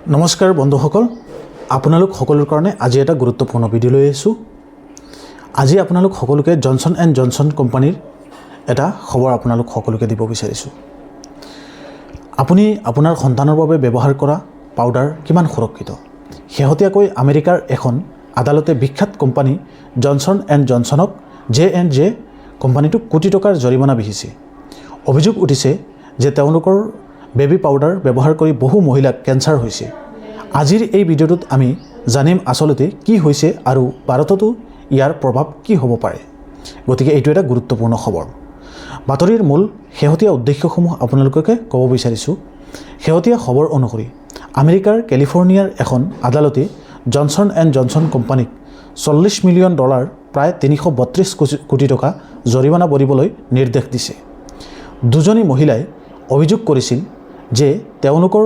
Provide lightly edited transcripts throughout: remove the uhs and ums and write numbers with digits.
নমস্কাৰ বন্ধুসকল, আপোনালোক সকলোৰ কাৰণে আজি এটা গুৰুত্বপূৰ্ণ ভিডিঅ' লৈ আহিছোঁ। আজি আপোনালোক সকলোকে জনসন এণ্ড জনসন কোম্পানীৰ এটা খবৰ আপোনালোক সকলোকে দিব বিচাৰিছোঁ। আপুনি আপোনাৰ সন্তানৰ বাবে ব্যৱহাৰ কৰা পাউডাৰ কিমান সুৰক্ষিত? শেহতীয়াকৈ আমেৰিকাৰ এখন আদালতে বিখ্যাত কোম্পানী জনসন এণ্ড জনসনক J&J কোম্পানীটোক কোটি টকাৰ জৰিমনা বিহিছে। অভিযোগ উঠিছে যে তেওঁলোকৰ বেবী পাউডাৰ ব্যৱহাৰ কৰি বহু মহিলাক কেঞ্চাৰ হৈছে। আজিৰ এই ভিডিঅ'টোত আমি জানিম আচলতে কি হৈছে আৰু ভাৰততো ইয়াৰ প্ৰভাৱ কি হ'ব পাৰে। গতিকে এইটো এটা গুৰুত্বপূৰ্ণ খবৰ। বাতৰিৰ মূল শেহতীয়া উদ্দেশ্যসমূহ আপোনালোককে ক'ব বিচাৰিছোঁ। শেহতীয়া খবৰ অনুসৰি আমেৰিকাৰ কেলিফৰ্ণিয়াৰ এখন আদালতে জনসন এণ্ড জনসন কোম্পানীক $40 মিলিয়ন প্ৰায় 332 কোটি টকা জৰিমনা ভৰিবলৈ নিৰ্দেশ দিছে। দুজনী মহিলাই অভিযোগ কৰিছিল যে তেওঁলোকৰ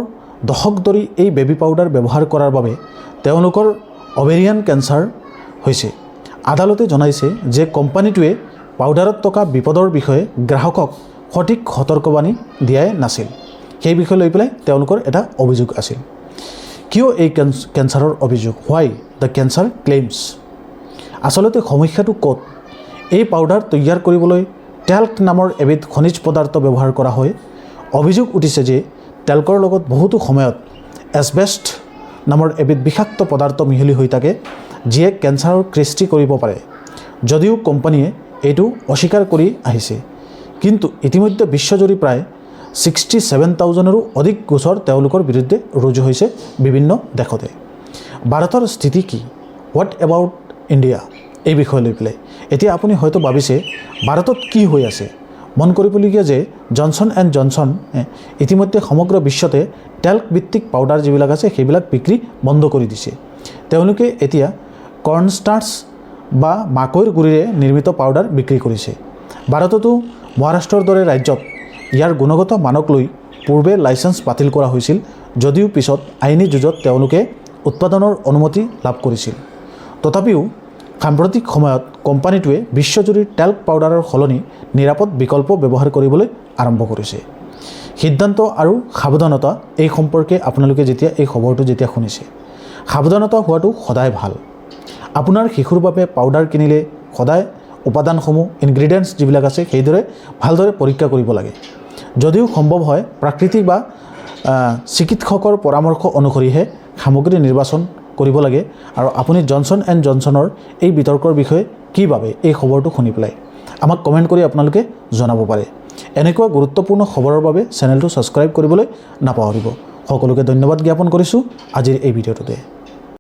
দশক ধৰি এই বেবী পাউডাৰ ব্যৱহাৰ কৰাৰ বাবে তেওঁলোকৰ অভেৰিয়ান কেঞ্চাৰ হৈছে। আদালতে জনাইছে যে কোম্পানীটোৱে পাউডাৰত থকা বিপদৰ বিষয়ে গ্ৰাহকক সঠিক সতৰ্কবাণী দিয়াই নাছিল। সেই বিষয় লৈ পেলাই তেওঁলোকৰ এটা অভিযোগ আছিল। কিয় এই কেঞ্চাৰৰ অভিযোগ? হোৱাই দ্য কেঞ্চাৰ ক্লেইমছ? আচলতে সমস্যাটো ক'ত? এই পাউডাৰ তৈয়াৰ কৰিবলৈ টেল্ক নামৰ এবিধ খনিজ পদাৰ্থ ব্যৱহাৰ কৰা হয়। অভিযোগ উঠিছে যে টেল্কৰ লগত বহুতো সময়ত এছবেষ্ট নামৰ এবিধ বিষাক্ত পদাৰ্থ মিহলি হৈ থাকে, যিয়ে কেঞ্চাৰৰ সৃষ্টি কৰিব পাৰে। যদিও কোম্পানীয়ে এইটো অস্বীকাৰ কৰি আহিছে, কিন্তু ইতিমধ্যে বিশ্বজুৰি প্ৰায় 67,000ৰো অধিক গোচৰ তেওঁলোকৰ বিৰুদ্ধে ৰুজু হৈছে বিভিন্ন দেশতে। ভাৰতৰ স্থিতি কি? What about India? এই বিষয় লৈ পেলাই এতিয়া আপুনি হয়তো ভাবিছে ভাৰতত কি হৈ আছে। মন কৰিবলগীয়া যে জনসন এণ্ড জনসন ইতিমধ্যে সমগ্ৰ বিশ্বতে টেল্ক ভিত্তিক পাউডাৰ যিবিলাক আছে সেইবিলাক বিক্ৰী বন্ধ কৰি দিছে। তেওঁলোকে এতিয়া কৰ্ণষ্টাৰ্চ বা মাকৈৰ গুড়িৰে নিৰ্মিত পাউডাৰ বিক্ৰী কৰিছে। ভাৰততো মহাৰাষ্ট্ৰৰ দৰে ৰাজ্যত ইয়াৰ গুণগত মানক লৈ পূৰ্বে লাইচেঞ্চ বাতিল কৰা হৈছিল, যদিও পিছত আইনী যুঁজত তেওঁলোকে উৎপাদনৰ অনুমতি লাভ কৰিছিল। তথাপিও সাম্প্ৰতিক সময়ত কোম্পানীটোৱে বিশ্বজুৰি টেল্ক পাউডাৰৰ সলনি নিৰাপদ বিকল্প ব্যৱহাৰ কৰিবলৈ আৰম্ভ কৰিছে। সিদ্ধান্ত আৰু সাৱধানতা এই সম্পৰ্কে আপোনালোকে যেতিয়া এই খবৰটো যেতিয়া শুনিছে, সাৱধানতা হোৱাটো সদায় ভাল। আপোনাৰ শিশুৰ বাবে পাউডাৰ কিনিলে সদায় উপাদানসমূহ ইনগ্ৰিডিয়েণ্টছ যিবিলাক আছে সেইদৰে ভালদৰে পৰীক্ষা কৰিব লাগে। যদিও সম্ভৱ হয় প্ৰাকৃতিক বা চিকিৎসকৰ পৰামৰ্শ অনুসৰিহে সামগ্ৰী নিৰ্বাচন কৰিব লাগে। আৰু আপুনি জনসন এণ্ড জনসনৰ এই বিতৰ্কৰ বিষয়ে কি ভাবে এই খবৰটো শুনি পেলাই আমাক কমেণ্ট কৰি আপোনালোকে জনাব পাৰে। এনেকুৱা গুৰুত্বপূৰ্ণ খবৰৰ বাবে চেনেলটো ছাবস্ক্ৰাইব কৰিবলৈ নাপাহৰিব। সকলোকে ধন্যবাদ জ্ঞাপন কৰিছোঁ আজিৰ এই ভিডিঅ'টোতে।